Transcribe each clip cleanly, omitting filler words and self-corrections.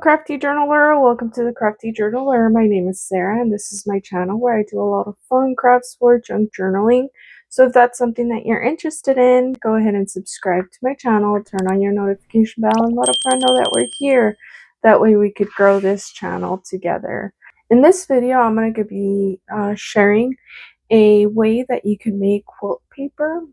Crafty Journaler, welcome to the Crafty Journaler. My name is Sarah and this is my channel where I do a lot of fun crafts for junk journaling. So if that's something that you're interested in, go ahead and subscribe to my channel, turn on your notification bell, and let a friend know that we're here. That way we could grow this channel together. In this video, I'm going to be sharing a way that you can make quilt paper.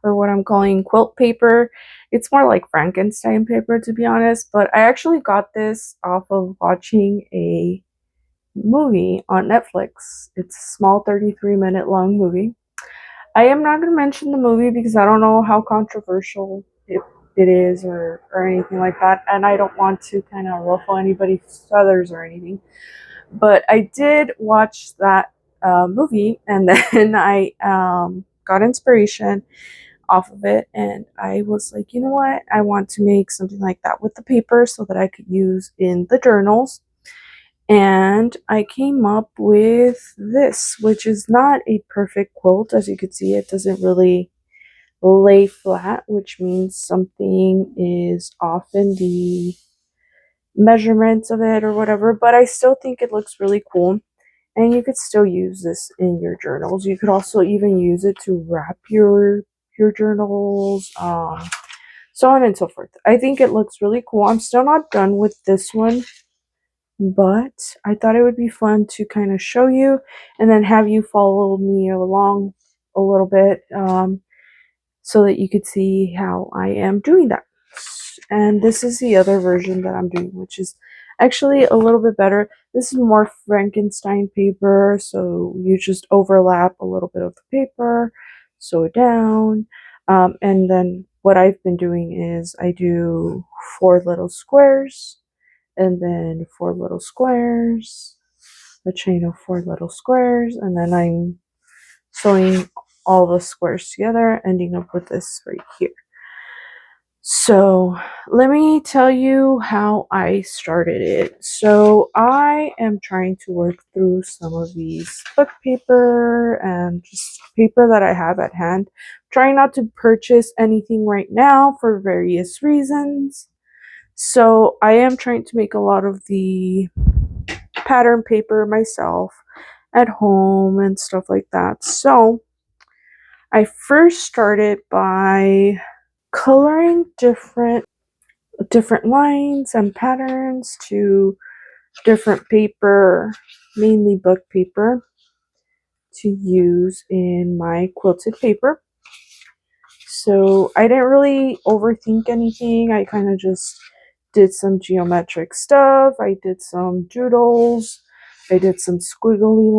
Or what I'm calling quilt paper. It's more like Frankenstein paper, to be honest, but I actually got this off of watching a movie on Netflix. It's a small 33-minute long movie. I am not going to mention the movie because I don't know how controversial it is or anything like that, and I don't want to kind of ruffle anybody's feathers or anything, but I did watch that movie, and then I got inspiration off of it, and I was like, you know what, I want to make something like that with the paper so that I could use in the journals. And I came up with this, which is not a perfect quilt. As you can see, it doesn't really lay flat, which means something is off in the measurements of it or whatever, but I still think it looks really cool. And you could still use this in your journals. You could also even use it to wrap your journals, so on and so forth. I think it looks really cool. I'm still not done with this one, but I thought it would be fun to kind of show you and then have you follow me along a little bit, so that you could see how I am doing that. And this is the other version that I'm doing, which is actually a little bit better. This is more Frankenstein paper, so you just overlap a little bit of the paper, sew it down, and then what I've been doing is I do 4 little squares, and then 4 little squares, a chain of 4 little squares, and then I'm sewing all the squares together, ending up with this right here. So let me tell you how I started it. So I am trying to work through some of these book paper and just paper that I have at hand. I'm trying not to purchase anything right now for various reasons. So I am trying to make a lot of the pattern paper myself at home and stuff like that. So I first started by coloring different lines and patterns to different paper, mainly book paper, to use in my quilted paper. So I didn't really overthink anything. I kind of just did some geometric stuff. I did some doodles. I did some squiggly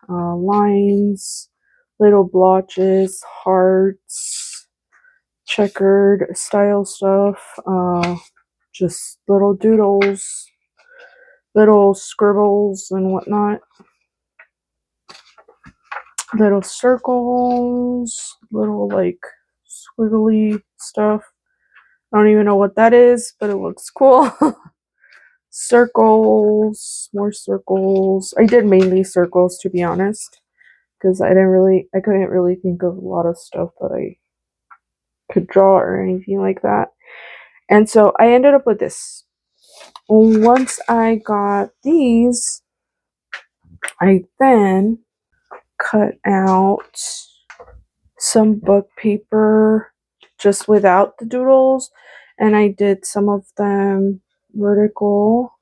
lines, little blotches, hearts, checkered style stuff, just little doodles, little scribbles and whatnot, little circles, little like squiggly stuff. I don't even know what that is, but it looks cool. Circles, more circles. I did mainly circles, to be honest, because I couldn't really think of a lot of stuff that I could draw or anything like that. And so I ended up with this. Once I got these, I then cut out some book paper just without the doodles, and I did some of them vertical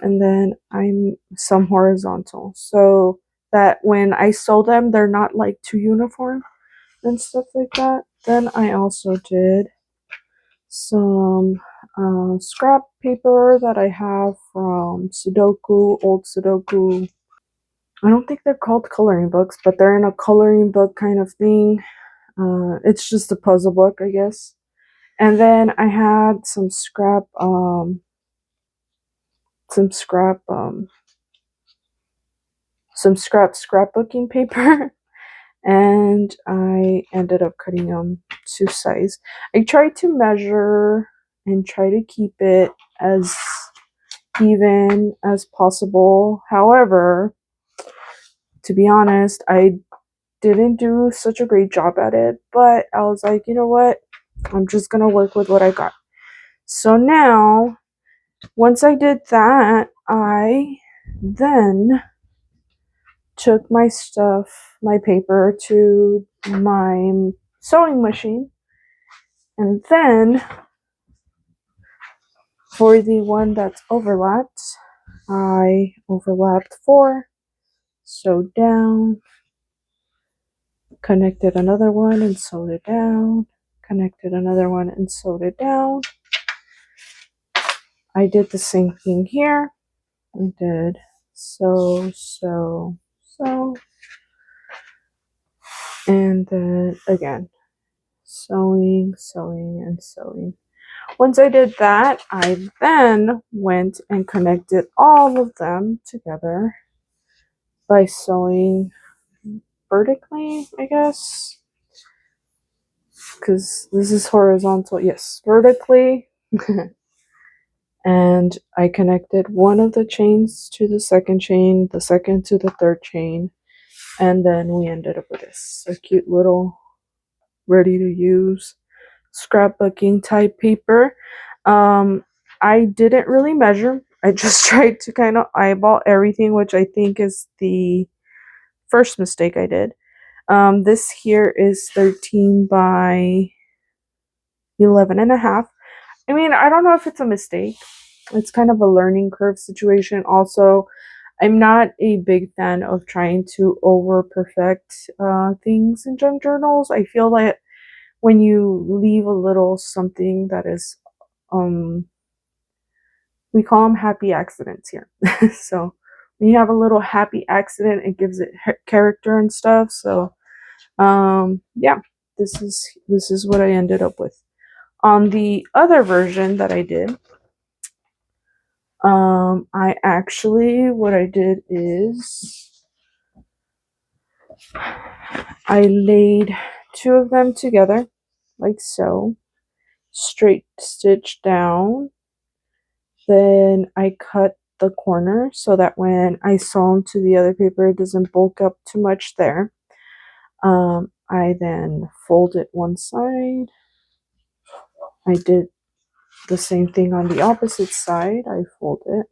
and then I'm some horizontal, so that when I sew them they're not like too uniform and stuff like that. Then I also did some scrap paper that I have from old Sudoku. I don't think they're called coloring books, but they're in a coloring book kind of thing. It's just a puzzle book, I guess. And then I had some scrapbooking paper. And I ended up cutting them to size. I tried to measure and try to keep it as even as possible. However, to be honest, I didn't do such a great job at it, but I was like, you know what? I'm just gonna work with what I got. So now Once I did that, I then took my stuff, my paper, to my sewing machine, and then for the one that's overlapped, I overlapped 4, sewed down, connected another one and sewed it down, connected another one and sewed it down. I did the same thing here. I did sew, sew, sew, and then again sewing, sewing, and sewing. Once I did that, I then went and connected all of them together by sewing vertically, I guess, because this is horizontal. Yes, vertically. And I connected one of the chains to the second chain, the second to the third chain, and then we ended up with this, a cute little ready to use scrapbooking type paper. I didn't really measure. I just tried to kind of eyeball everything, which I think is the first mistake I did. This here is 13 by 11 and a half. I mean, I don't know if it's a mistake. It's kind of a learning curve situation. Also, I'm not a big fan of trying to over perfect things in junk journals. I feel like when you leave a little something that is, we call them happy accidents here. So when you have a little happy accident, it gives it character and stuff. So yeah, this is what I ended up with. On the other version that I did, I actually, what I did is I laid 2 of them together, like so, straight stitch down. Then I cut the corner so that when I sew them to the other paper, it doesn't bulk up too much there. I then folded one side. I did the same thing on the opposite side. I fold it.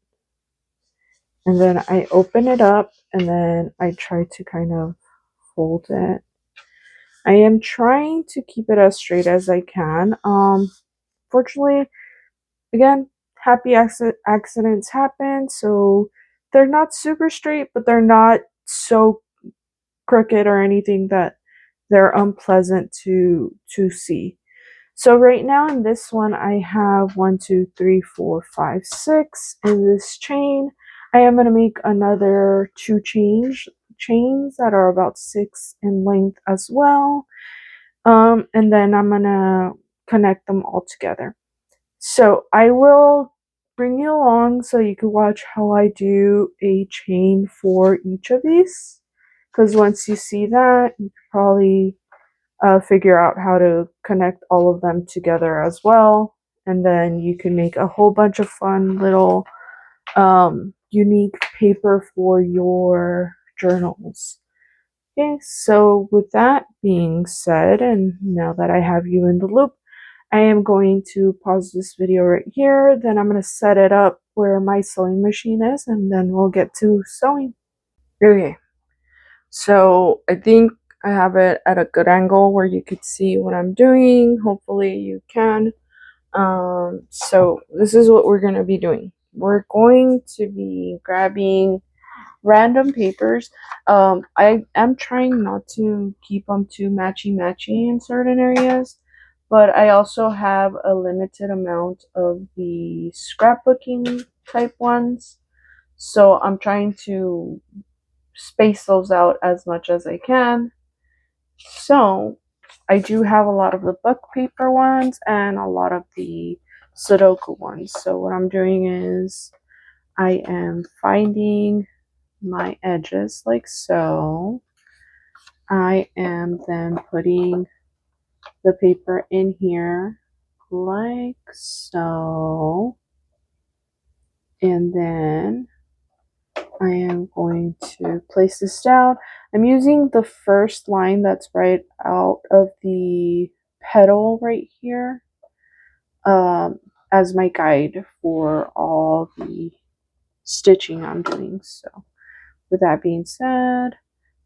And then I open it up and then I try to kind of fold it. I am trying to keep it as straight as I can. Fortunately, again, happy accidents happen, so they're not super straight, but they're not so crooked or anything that they're unpleasant to see. So right now in this one, I have 1, 2, 3, 4, 5, 6 in this chain. I am going to make another 2 chains that are about 6 in length as well. And then I'm going to connect them all together. So I will bring you along so you can watch how I do a chain for each of these. Because once you see that, you can probably figure out how to connect all of them together as well. And then you can make a whole bunch of fun little unique paper for your journals. Okay, so with that being said, and now that I have you in the loop, I am going to pause this video right here. Then I'm going to set it up where my sewing machine is, and then we'll get to sewing. Okay, so I think I have it at a good angle where you could see what I'm doing. Hopefully you can. So this is what we're going to be doing. We're going to be grabbing random papers. I am trying not to keep them too matchy in certain areas, but I also have a limited amount of the scrapbooking type ones, so I'm trying to space those out as much as I can. So I do have a lot of the book paper ones and a lot of the Sudoku ones. So what I'm doing is I am finding my edges like so. I am then putting the paper in here like so, and then I am going to place this down. I'm using the first line that's right out of the petal right here. as my guide for all the stitching I'm doing. So with that being said,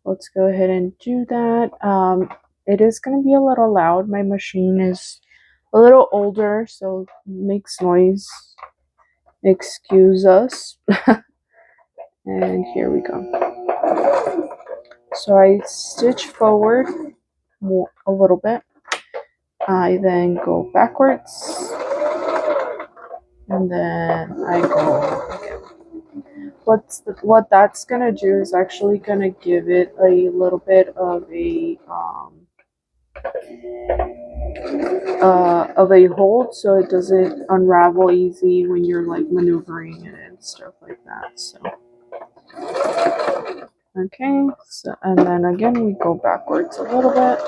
let's go ahead and do that. It is going to be a little loud. My machine is a little older, so it makes noise. Excuse us. And here we go. So I stitch forward a little bit. I then go backwards, and then I go again. What that's gonna do is actually gonna give it a little bit of a hold, so it doesn't unravel easy when you're like maneuvering it and stuff like that. So okay, so and then again we go backwards a little bit,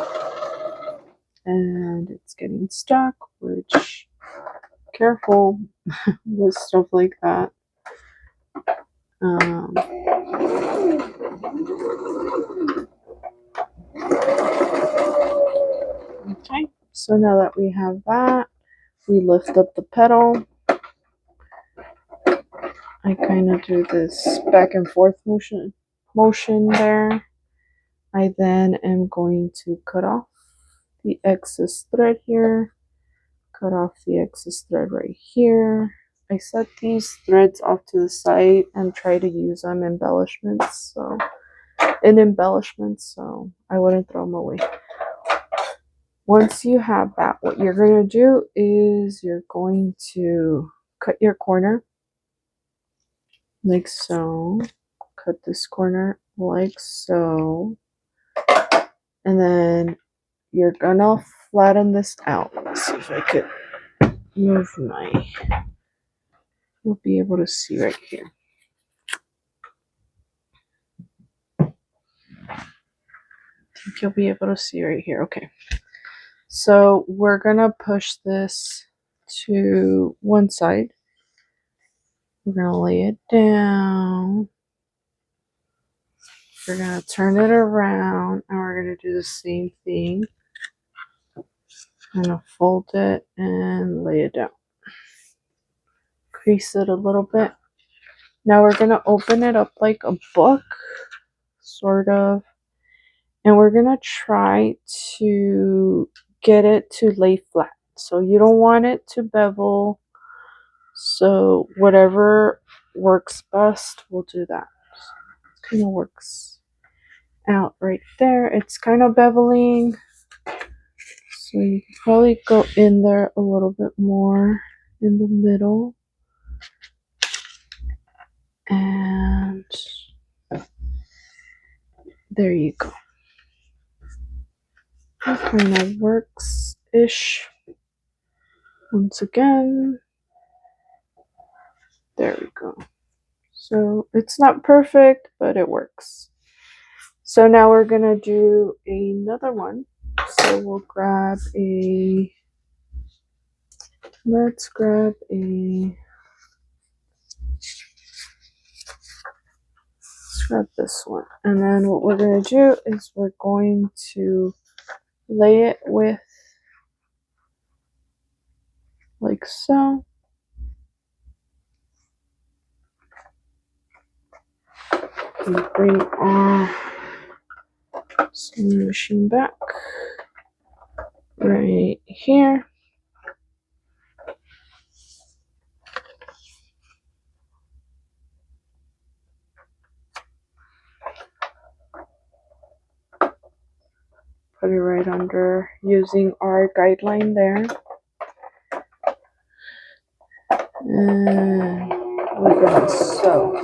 and it's getting stuck, which careful with stuff like that. Okay, so now that we have that, we lift up the petal. I kind of do this back and forth motion there. I then am going to cut off the excess thread here, cut off the excess thread right here. I set these threads off to the side and try to use them in embellishments, so I wouldn't throw them away. Once you have that, what you're going to do is you're going to cut your corner like so, cut this corner like so, and then you're gonna flatten this out. Let's see if I could move you'll be able to see right here. I think you'll be able to see right here. Okay, so we're gonna push this to one side. We're gonna lay it down. We're gonna turn it around, and we're gonna do the same thing. I'm gonna fold it and lay it down. Crease it a little bit. Now we're gonna open it up like a book, sort of, and we're gonna try to get it to lay flat. So you don't want it to bevel. So whatever works best, we'll do that. It kind of works out right there. It's kind of beveling, so you can probably go in there a little bit more in the middle. And there you go. That kind of works-ish. Once again, there we go. So it's not perfect, but it works. So now we're gonna do another one. So we'll grab let's grab this one. And then what we're gonna do is we're going to lay it with like so. And bring our sewing machine back right here. Put it right under using our guideline there. And we're gonna sew.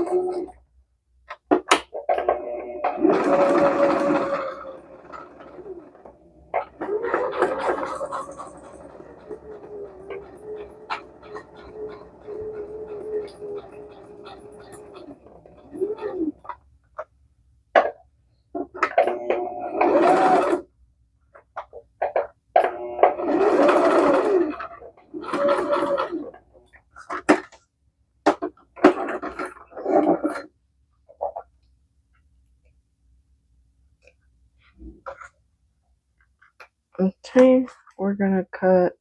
Okay, we're gonna cut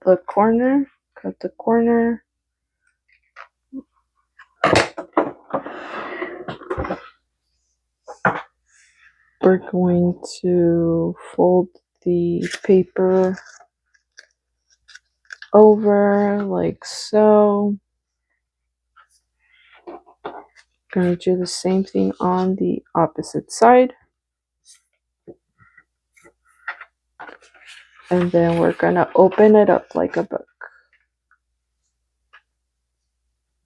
the corner cut the corner. We're going to fold the paper over like so. Going to do the same thing on the opposite side. And then we're going to open it up like a book.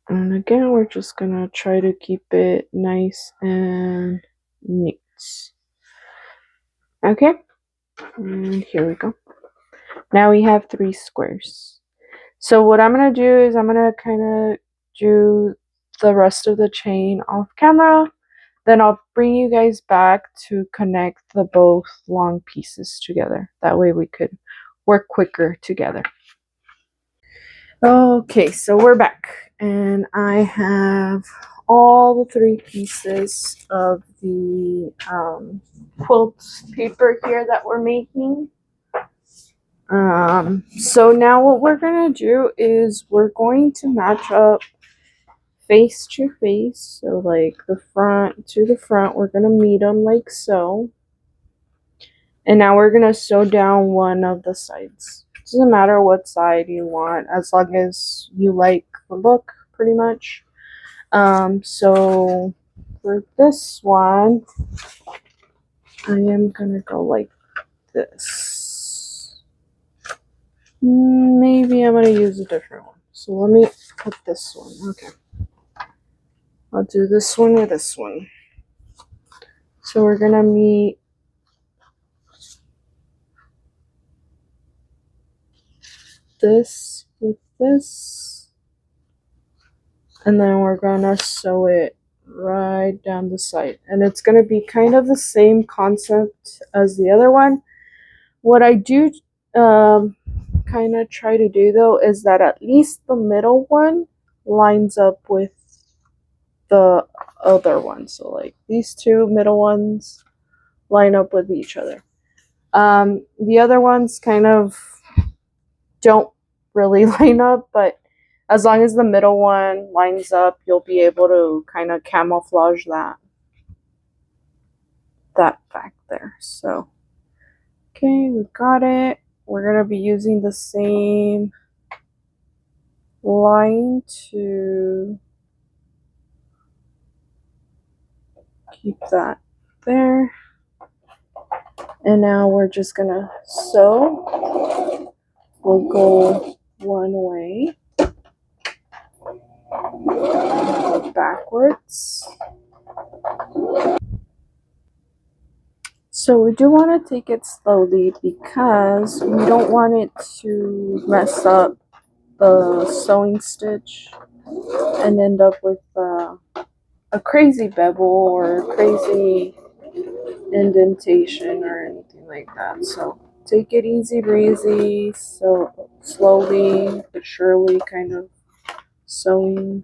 And again, we're just going to try to keep it nice and neat. Okay, and here we go. Now we have 3 squares. So what I'm going to do is I'm going to kind of do the rest of the chain off camera. Then I'll bring you guys back to connect the both long pieces together. That way we could work quicker together. Okay, so we're back. And I have all the 3 pieces of the quilt paper here that we're making. So now what we're going to do is we're going to match up face to face. So like the front to the front, we're going to meet them like so. And now we're going to sew down one of the sides. It doesn't matter what side you want, as long as you like the look, pretty much. So for this one, I am going to go like this. Maybe I'm going to use a different one. So let me put this one. Okay. I'll do this one with this one. So we're going to meet this with this. And then we're going to sew it right down the side. And it's going to be kind of the same concept as the other one. What I do kind of try to do though is that at least the middle one lines up with the other one. So like these 2 middle ones line up with each other. The other ones kind of don't really line up, but as long as the middle one lines up, you'll be able to kind of camouflage that back there. So okay, we got it. We're going to be using the same line to keep that there. And now we're just going to sew. We'll go one way, go backwards. So we do want to take it slowly because we don't want it to mess up the sewing stitch and end up with a crazy bevel or a crazy indentation or anything like that. So take it easy breezy, so slowly but surely kind of sewing.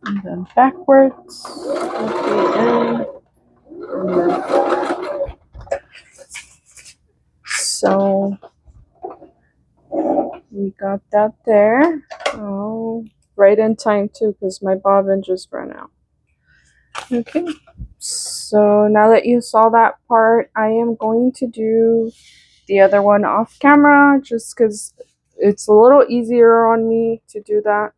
And then backwards at the end. And then forward. So we got that there. Oh, right in time too, because my bobbin just ran out. Okay, so now that you saw that part, I am going to do the other one off camera just because it's a little easier on me to do that.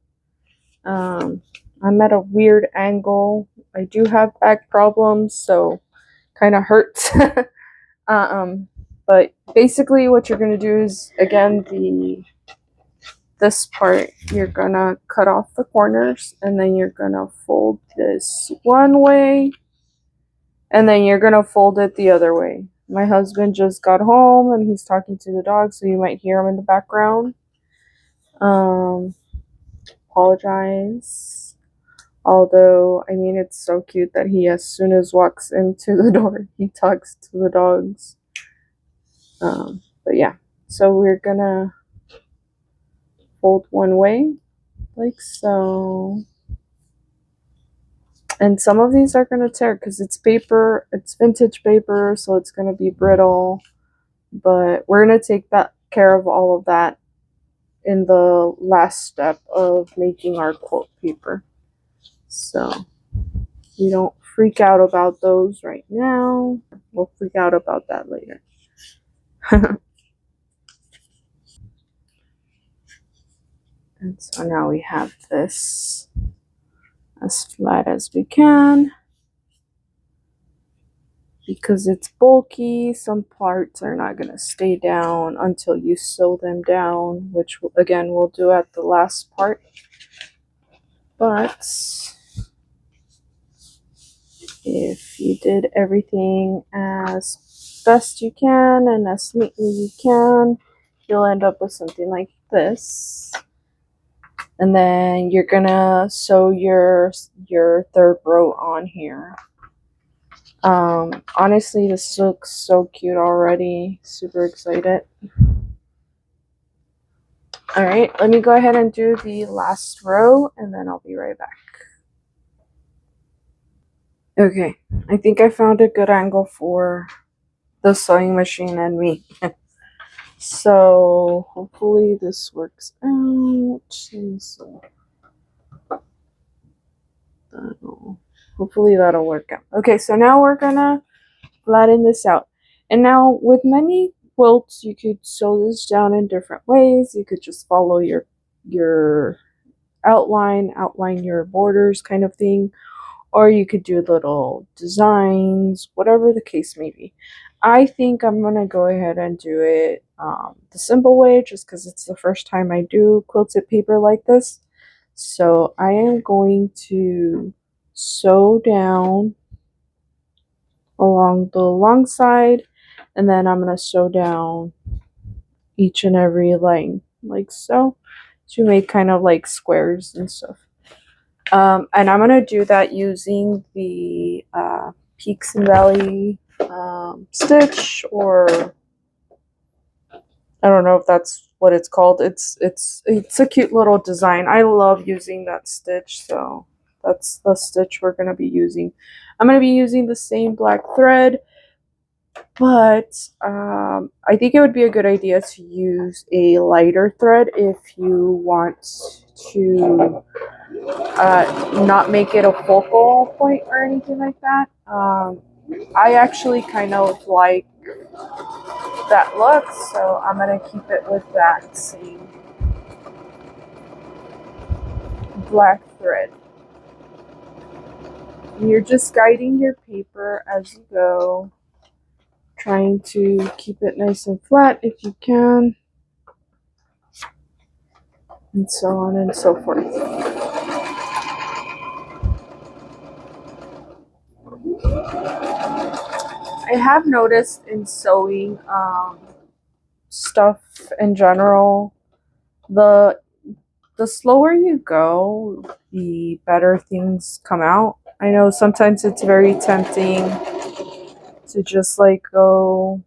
I'm at a weird angle I do have back problems, so kind of hurts. But basically what you're going to do is, again, this part, you're going to cut off the corners, and then you're going to fold this one way, and then you're going to fold it the other way. My husband just got home, and he's talking to the dog, so you might hear him in the background. Apologize. Although, I mean, it's so cute that he, as soon as walks into the door, he talks to the dogs. But yeah, so we're gonna fold one way, like so. And some of these are gonna tear because it's paper, it's vintage paper, so it's gonna be brittle. But we're gonna take care of all of that in the last step of making our quilt paper. So we don't freak out about those right now. We'll freak out about that later. And so now we have this as flat as we can. Because it's bulky, some parts are not going to stay down until you sew them down, which again we'll do at the last part. But if you did everything as best you can and as neatly you can, you'll end up with something like this. And then you're gonna sew your third row on here. Honestly, this looks so cute already. Super excited. Alright, let me go ahead and do the last row, and then I'll be right back. Okay, I think I found a good angle for the sewing machine and me. So hopefully this works out. So hopefully that'll work out. Okay, so now we're gonna flatten this out. And now with many quilts, you could sew this down in different ways. You could just follow your outline your borders kind of thing. Or you could do little designs, whatever the case may be. I think I'm going to go ahead and do it the simple way, just because it's the first time I do quilted paper like this. So I am going to sew down along the long side, and then I'm going to sew down each and every line, like so, to make kind of like squares and stuff. And I'm going to do that using the Peaks and Valley stitch, or I don't know if that's what it's called. It's a cute little design. I love using that stitch, so that's the stitch we're going to be using. I'm going to be using the same black thread, but I think it would be a good idea to use a lighter thread if you want to not make it a focal point or anything like that. I actually kind of like that look, so I'm going to keep it with that same black thread. And you're just guiding your paper as you go, trying to keep it nice and flat if you can, and so on and so forth. I have noticed in sewing stuff in general, the slower you go, the better things come out. I know sometimes it's very tempting to just like go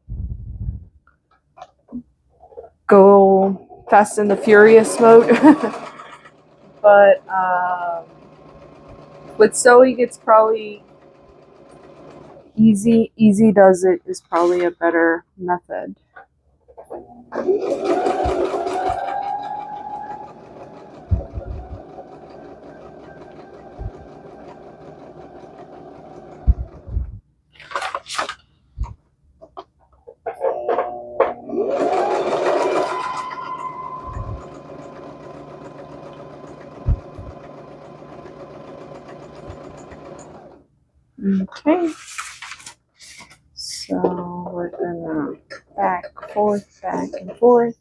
Fast and the Furious mode. But with sewing, it's probably easy does it is probably a better method. Okay. So we're gonna back and forth.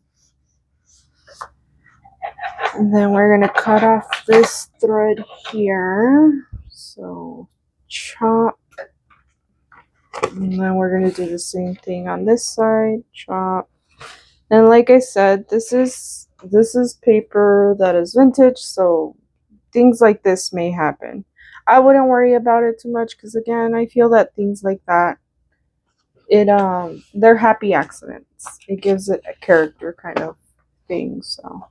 And then we're gonna cut off this thread here. So chop. And then we're gonna do the same thing on this side. Chop. And like I said, this is paper that is vintage, so things like this may happen. I wouldn't worry about it too much because again, I feel that things like that, they're happy accidents. It gives it a character kind of thing, so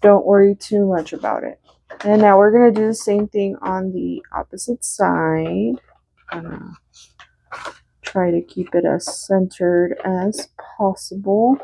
don't worry too much about it. And now we're gonna do the same thing on the opposite side. I'm gonna try to keep it as centered as possible.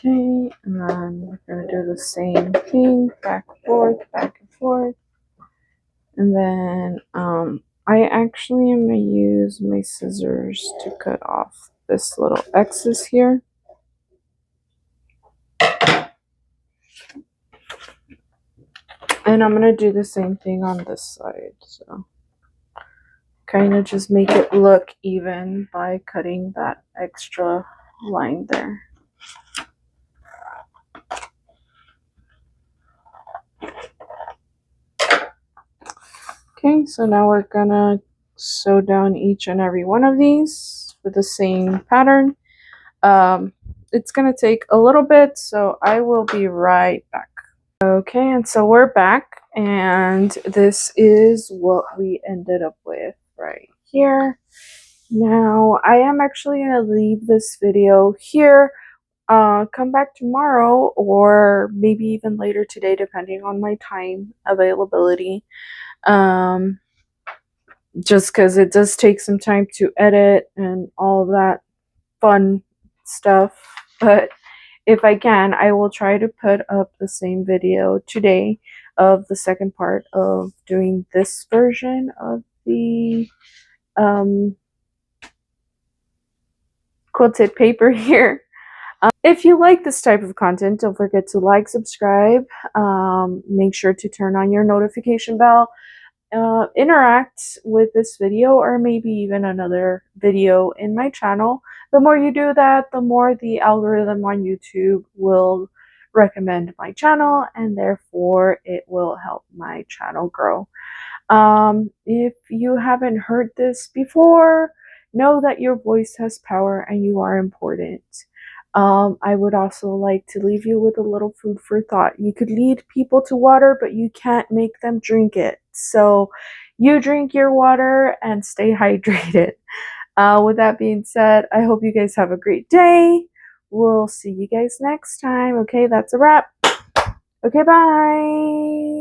Okay, and then we're going to do the same thing, back and forth. And then I actually am going to use my scissors to cut off this little excess here. And I'm going to do the same thing on this side. So kind of just make it look even by cutting that extra line there. Okay, so now we're gonna sew down each and every one of these with the same pattern. It's gonna take a little bit, so I will be right back. Okay, and so we're back, and this is what we ended up with right here. Now, I am actually gonna leave this video here. Come back tomorrow or maybe even later today, depending on my time availability. Just because it does take some time to edit and all that fun stuff. But if I can, I will try to put up the same video today of the second part of doing this version of the quilted paper here. If you like this type of content, don't forget to like, subscribe, make sure to turn on your notification bell, interact with this video or maybe even another video in my channel. The more you do that, the more the algorithm on YouTube will recommend my channel, and therefore it will help my channel grow. If you haven't heard this before, know that your voice has power and you are important. I would also like to leave you with a little food for thought. You could lead people to water, but you can't make them drink it. So you drink your water and stay hydrated. With that being said, I hope you guys have a great day. We'll see you guys next time. Okay, that's a wrap. Okay, bye.